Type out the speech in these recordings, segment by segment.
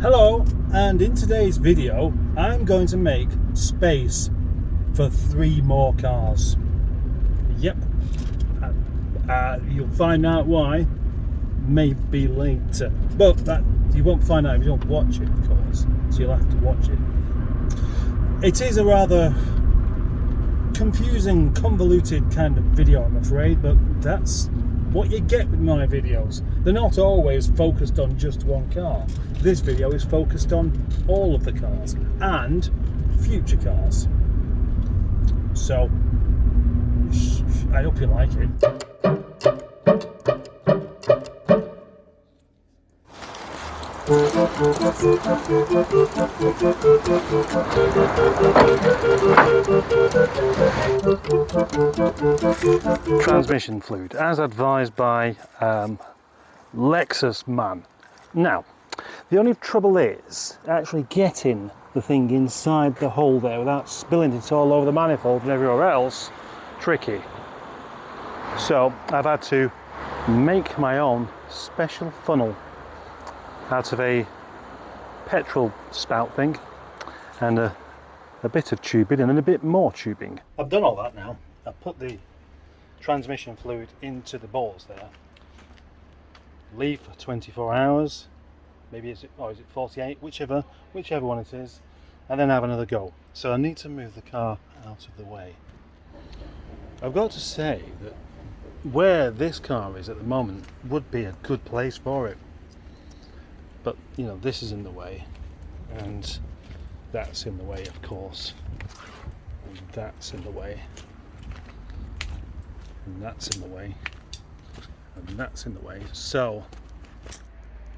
Hello, and in today's video I'm going to make space for 3 more cars. Yep, you'll find out why maybe later, but that you won't find out if you don't watch it, of course, so you'll have to watch it. It is a rather confusing, convoluted kind of video, I'm afraid, but that's what you get with my videos. They're not always focused on just one car. This video is focused on all of the cars and future cars. So I hope you like it. Transmission fluid, as advised by Lexus man. Now, the only trouble is actually getting the thing inside the hole there without spilling it all over the manifold and everywhere else. Tricky. So I've had to make my own special funnel out of a petrol spout thing and a bit of tubing and then a bit more tubing. I've done all that now. I've put the transmission fluid into the balls there, leave for 24 hours, maybe is it 48, whichever one it is, and then have another go. So I need to move the car out of the way. I've got to say that where this car is at the moment would be a good place for it, but you know, this is in the way and that's in the way, of course, and that's in the way, and that's in the way, and that's in the way. So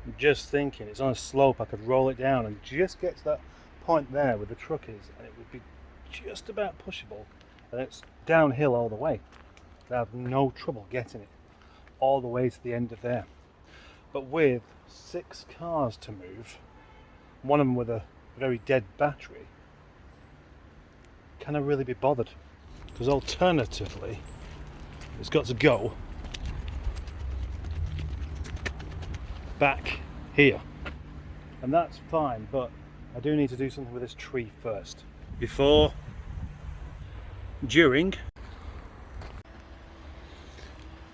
I'm just thinking, it's on a slope, I could roll it down and just get to that point there where the truck is, and it would be just about pushable, and it's downhill all the way. I have no trouble getting it all the way to the end of there. But with 6 cars to move, one of them with a very dead battery, can I really be bothered? Because alternatively, it's got to go back here, and that's fine, but I do need to do something with this tree first. Before, during.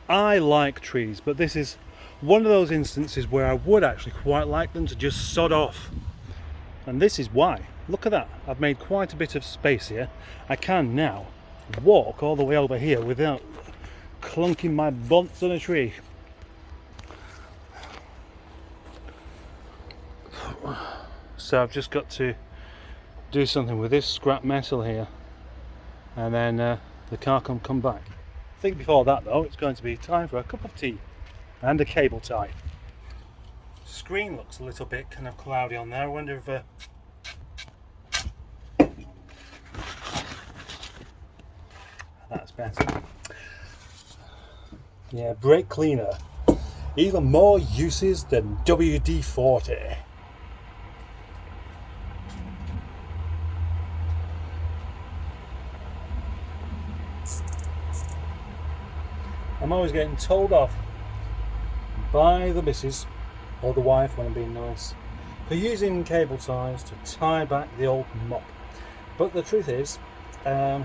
I like trees, but this is one of those instances where I would actually quite like them to just sod off. And this is why. Look at that. I've made quite a bit of space here. I can now walk all the way over here without clunking my bumps on a tree. So I've just got to do something with this scrap metal here, and then the car can come back. I think before that though, it's going to be time for a cup of tea and a cable tie. Screen looks a little bit kind of cloudy on there. I wonder if that's better. Yeah, brake cleaner, even more uses than WD-40. I'm always getting told off by the missus or the wife when I'm being nice for using cable ties to tie back the old mop. But the truth is, I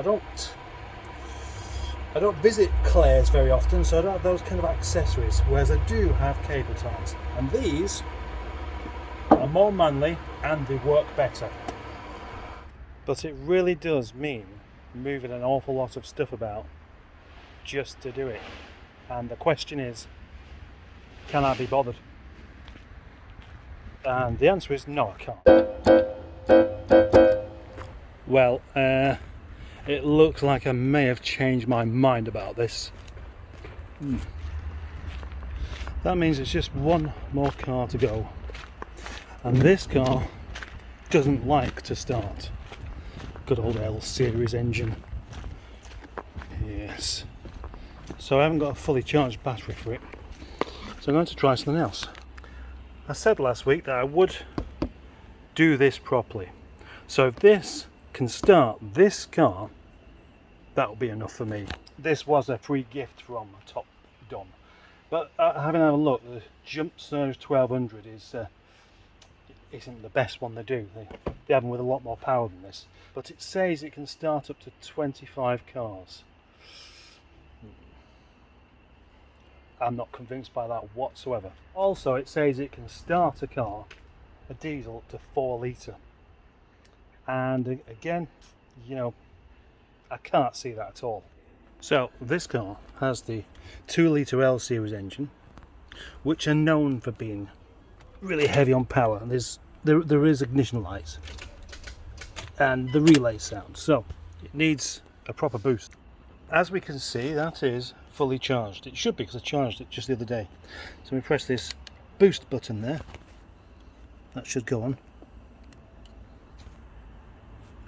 don't visit Claire's very often, so I don't have those kind of accessories, whereas I do have cable ties, and these are more manly and they work better. But it really does mean moving an awful lot of stuff about just to do it, and the question is, can I be bothered? And the answer is no, I can't. Well, it looks like I may have changed my mind about this. That means it's just one more car to go, and this car doesn't like to start. Good old L series engine. Yes. So I haven't got a fully charged battery for it, so I'm going to try something else. I said last week that I would do this properly, so if this can start this car, that will be enough for me. This was a free gift from Top Dom, but having had a look, the Jump Surge 1200 is isn't the best one they do. They have them with a lot more power than this. But it says it can start up to 25 cars. I'm not convinced by that whatsoever. Also, it says it can start a car, a diesel, up to 4 litre. And again, you know, I can't see that at all. So this car has the 2 litre L series engine, which are known for being really heavy on power. And there is ignition lights and the relay sound, so it needs a proper boost. As we can see, that is fully charged. It should be, because I charged it just the other day. So we press this boost button there. That should go on.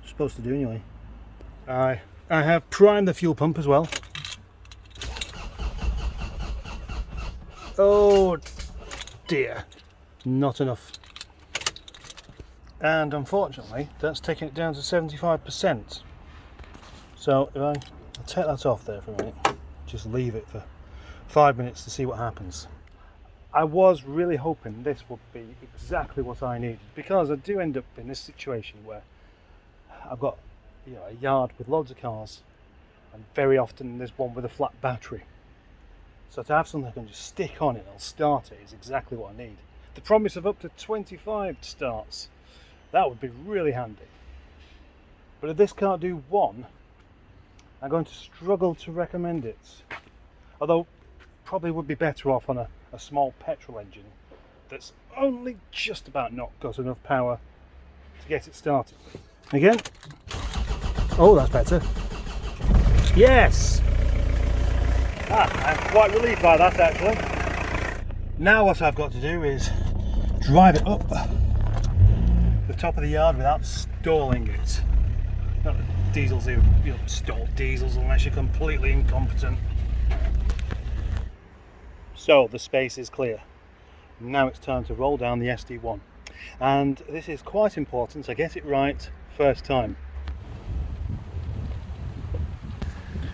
It's supposed to do anyway. I have primed the fuel pump as well. Oh dear, not enough. And unfortunately, that's taking it down to 75%. So if I'll take that off there for a minute, just leave it for 5 minutes to see what happens. I was really hoping this would be exactly what I needed, because I do end up in this situation where I've got, you know, a yard with loads of cars, and very often there's one with a flat battery. So to have something I can just stick on it and I'll start it is exactly what I need. The promise of up to 25 starts, that would be really handy. But if this can't do 1, I'm going to struggle to recommend it. Although probably would be better off on a small petrol engine that's only just about not got enough power to get it started. Again. Oh, that's better. Yes! I'm quite relieved by that actually. Now what I've got to do is drive it up the top of the yard without stalling it. Not that diesels, you don't stall diesels unless you're completely incompetent. So the space is clear. Now it's time to roll down the SD1. And this is quite important, so get it right first time.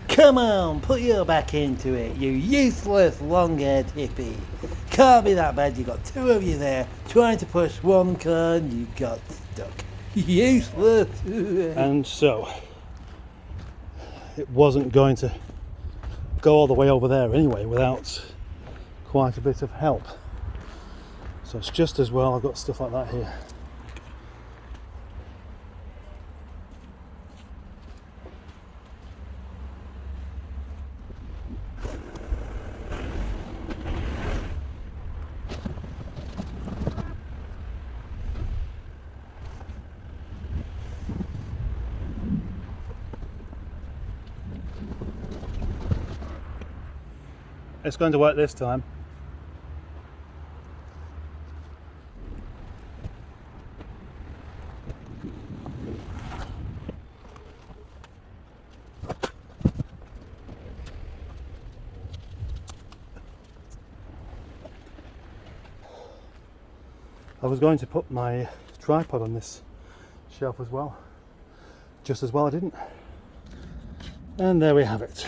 Come on, put your back into it, you useless long-haired hippie. Can't be that bad, you got 2 of you there trying to push 1 car and you got stuck. Useless. And so it wasn't going to go all the way over there anyway without quite a bit of help. So it's just as well I've got stuff like that here. It's going to work this time. I was going to put my tripod on this shelf as well. Just as well I didn't. And there we have it.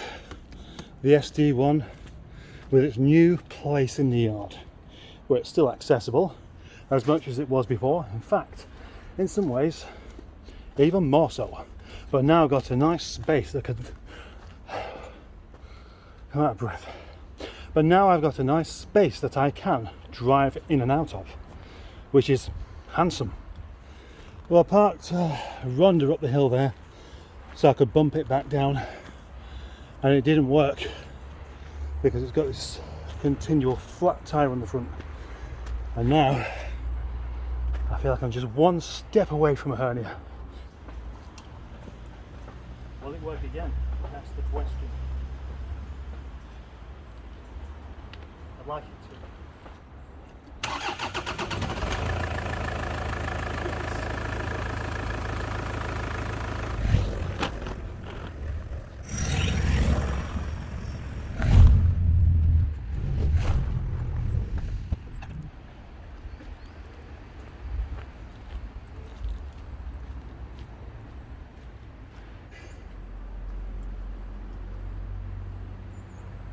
The SD1 with its new place in the yard, where it's still accessible as much as it was before. In fact, in some ways, even more so. But now I've got a nice space that could... I'm out of breath. But now I've got a nice space that I can drive in and out of, which is handsome. Well, I parked Ronda up the hill there so I could bump it back down, and it didn't work because it's got this continual flat tyre on the front. And now I feel like I'm just 1 step away from a hernia. Will it work again? That's the question. I'd like it to.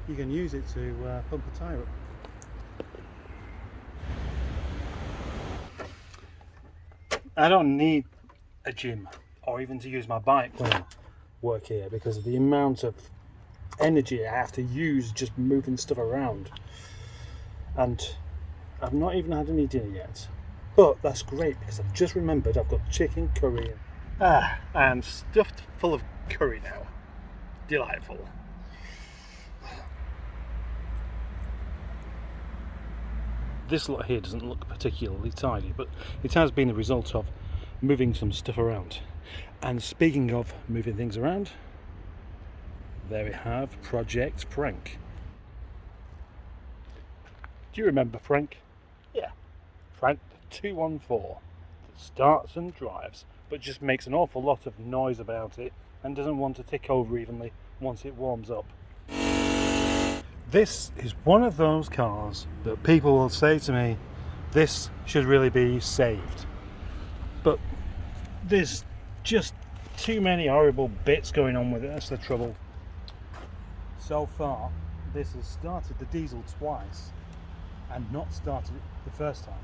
You can use it to pump a tyre up. I don't need a gym or even to use my bike when I work here because of the amount of energy I have to use just moving stuff around. And I've not even had any dinner yet. But that's great because I've just remembered I've got chicken curry. I am stuffed full of curry now. Delightful. This lot here doesn't look particularly tidy, but it has been the result of moving some stuff around. And speaking of moving things around, there we have Project Frank. Do you remember Frank? Yeah, Frank the 214 that starts and drives, but just makes an awful lot of noise about it and doesn't want to tick over evenly once it warms up. This is one of those cars that people will say to me, this should really be saved. But there's just too many horrible bits going on with it, that's the trouble. So far, this has started the diesel twice and not started it the first time.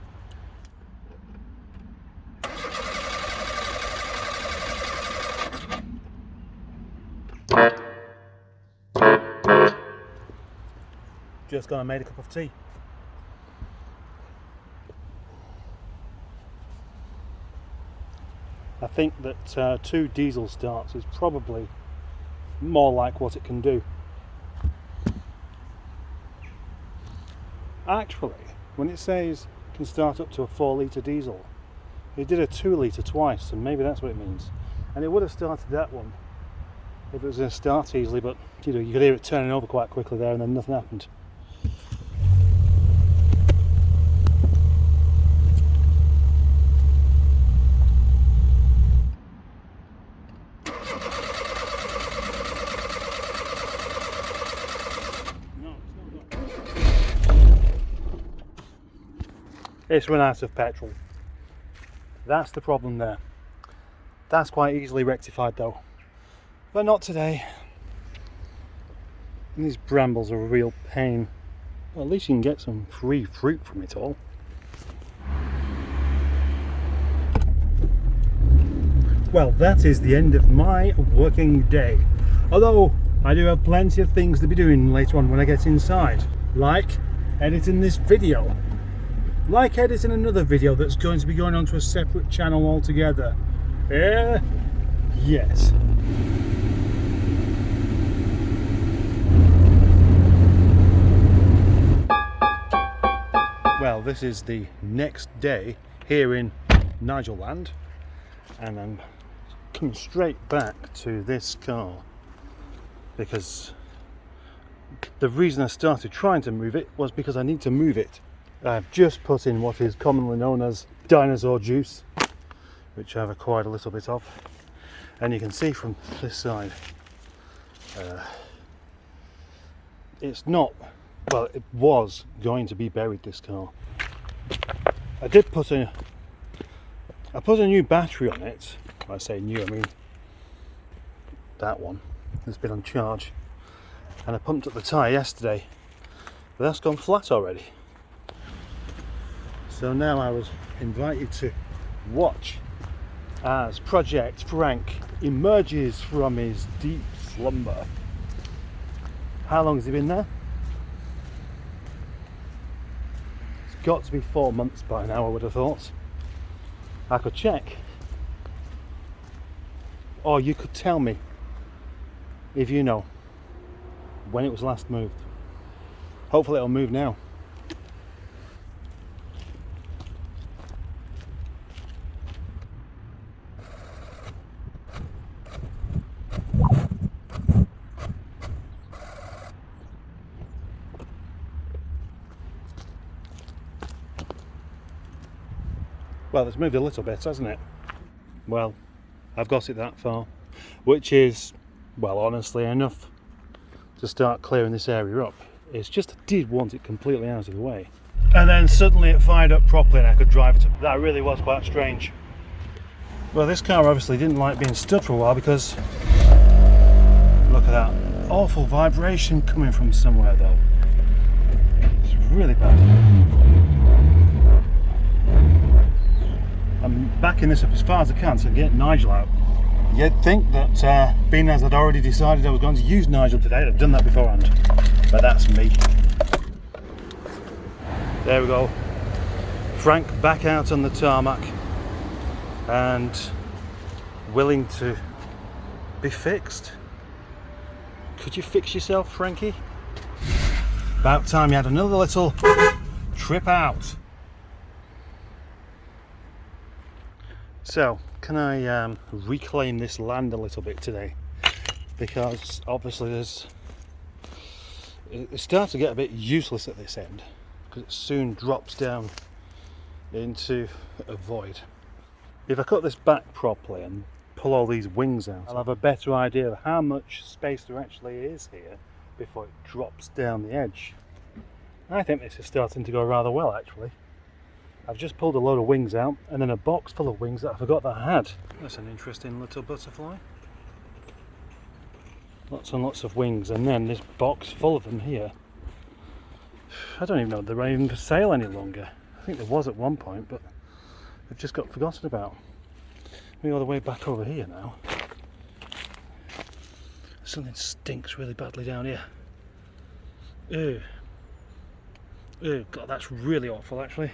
Just gone and made a cup of tea. I think that 2 diesel starts is probably more like what it can do. Actually, when it says it can start up to a 4-litre diesel, it did a 2-litre twice, and maybe that's what it means. And it would have started that one if it was going to start easily, but you know, you could hear it turning over quite quickly there and then nothing happened. It's run out of petrol. That's the problem there. That's quite easily rectified though. But not today. And these brambles are a real pain. Well, at least you can get some free fruit from it all. Well, that is the end of my working day. Although I do have plenty of things to be doing later on when I get inside. Like editing this video. Like editing another video that's going to be going onto a separate channel altogether. Yes. Well, this is the next day here in Nigel land, and I'm coming straight back to this car because the reason I started trying to move it was because I need to move it. I've just put in what is commonly known as dinosaur juice, which I've acquired a little bit of, and you can see from this side it's not, well, it was going to be buried, this car. I put a new battery on it. When I say new, I mean that one has been on charge, and I pumped up the tyre yesterday, but that's gone flat already. So now I was invited to watch as Project Frank emerges from his deep slumber. How long has he been there? It's got to be 4 months by now, I would have thought. I could check. Or you could tell me, if you know, when it was last moved. Hopefully it'll move now. Well, it's moved a little bit, hasn't it? Well, I've got it that far, which is, well, honestly enough to start clearing this area up. It's just I did want it completely out of the way. And then suddenly it fired up properly and I could drive it. That really was quite strange. Well, this car obviously didn't like being stood for a while because look at that awful vibration coming from somewhere though. It's really bad. I'm I'm backing this up as far as I can to get Nigel out. You'd think that being as I'd already decided I was going to use Nigel today, I'd have done that beforehand, but that's me. There we go. Frank back out on the tarmac and willing to be fixed. Could you fix yourself, Frankie? About time you had another little trip out. So, can I reclaim this land a little bit today? Because obviously it starts to get a bit useless at this end, because it soon drops down into a void. If I cut this back properly and pull all these wings out, I'll have a better idea of how much space there actually is here before it drops down the edge. I think this is starting to go rather well, actually. I've just pulled a load of wings out and then a box full of wings that I forgot that I had. That's an interesting little butterfly. Lots and lots of wings, and then this box full of them here. I don't even know if they're even for sale any longer. I think there was at one point, but they've just got forgotten about. We go all the way back over here now. Something stinks really badly down here. Ew. Ew, God, that's really awful actually.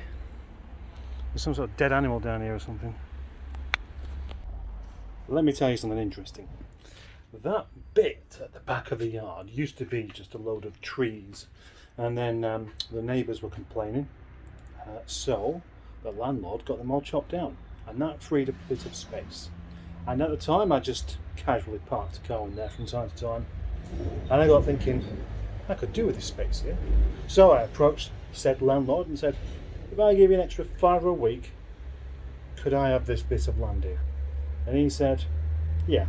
There's some sort of dead animal down here or something. Let me tell you something interesting. That bit at the back of the yard used to be just a load of trees, and then the neighbours were complaining, so the landlord got them all chopped down, and that freed up a bit of space. And at the time I just casually parked a car in there from time to time, and I got thinking I could do with this space here. So I approached said landlord and said, if I give you an extra £5 a week, could I have this bit of land here? And he said, yeah.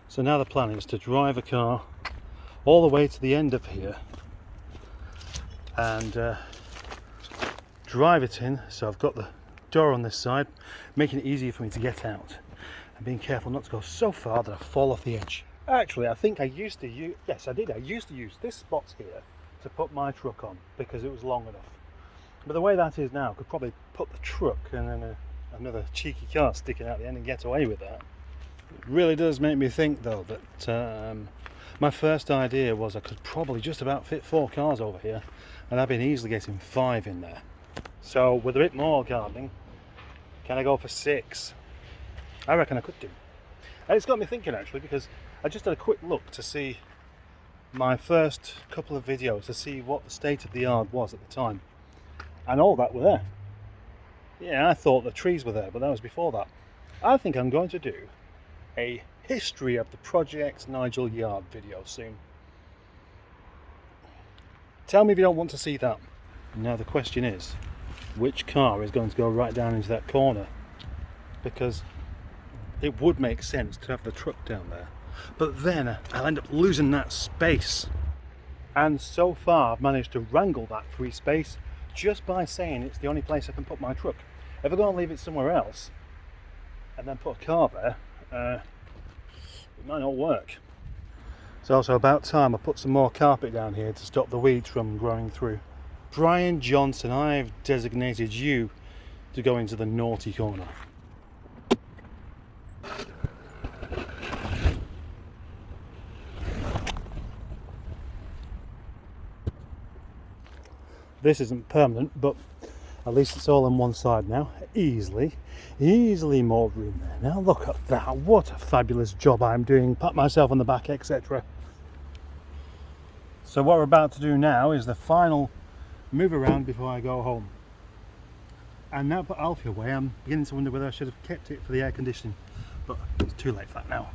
So now the plan is to drive a car all the way to the end of here and drive it in, so I've got the door on this side, making it easier for me to get out and being careful not to go so far that I fall off the edge. Actually, I think I used to use, yes I did, I used to use this spot here to put my truck on because it was long enough. But the way that is now, I could probably put the truck and then another cheeky car sticking out the end and get away with that. It really does make me think though that my first idea was I could probably just about fit 4 cars over here, and I've been easily getting 5 in there. So with a bit more gardening, can I go for 6? I reckon I could do. And it's got me thinking actually, because I just had a quick look to see my first couple of videos to see what the state of the yard was at the time, and all that were there. Yeah, I thought the trees were there, but that was before that. I think I'm going to do a history of the Project Nigel yard video soon. Tell me if you don't want to see that. Now the question is, which car is going to go right down into that corner? Because it would make sense to have the truck down there, but then I'll end up losing that space. And so far I've managed to wrangle that free space just by saying it's the only place I can put my truck. If I go and leave it somewhere else and then put a car there, it might not work. It's also about time I put some more carpet down here to stop the weeds from growing through. Brian Johnson, I've designated you to go into the naughty corner. This isn't permanent, but at least it's all on one side now. Easily more room there. Now look at that, what a fabulous job I'm doing. Pat myself on the back, etc. So what we're about to do now is the final move around before I go home. And now put Alfie away, I'm beginning to wonder whether I should have kept it for the air conditioning, but it's too late for that now.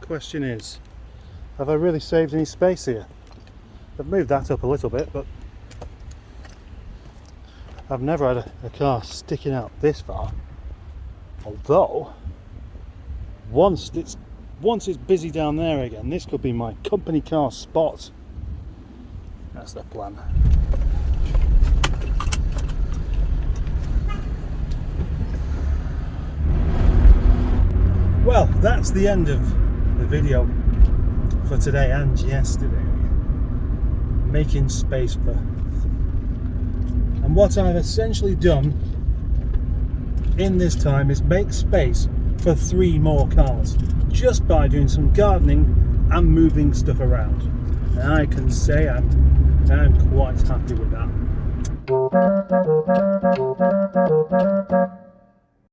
Question is, have I really saved any space here? I've moved that up a little bit, but I've never had a car sticking out this far Although, once it's busy down there again, this could be my company car spot. That's the plan. Well, that's the end of the video for today and yesterday. Making space for, and what I've essentially done in this time is make space for 3 more cars just by doing some gardening and moving stuff around. And I can say I'm quite happy with that.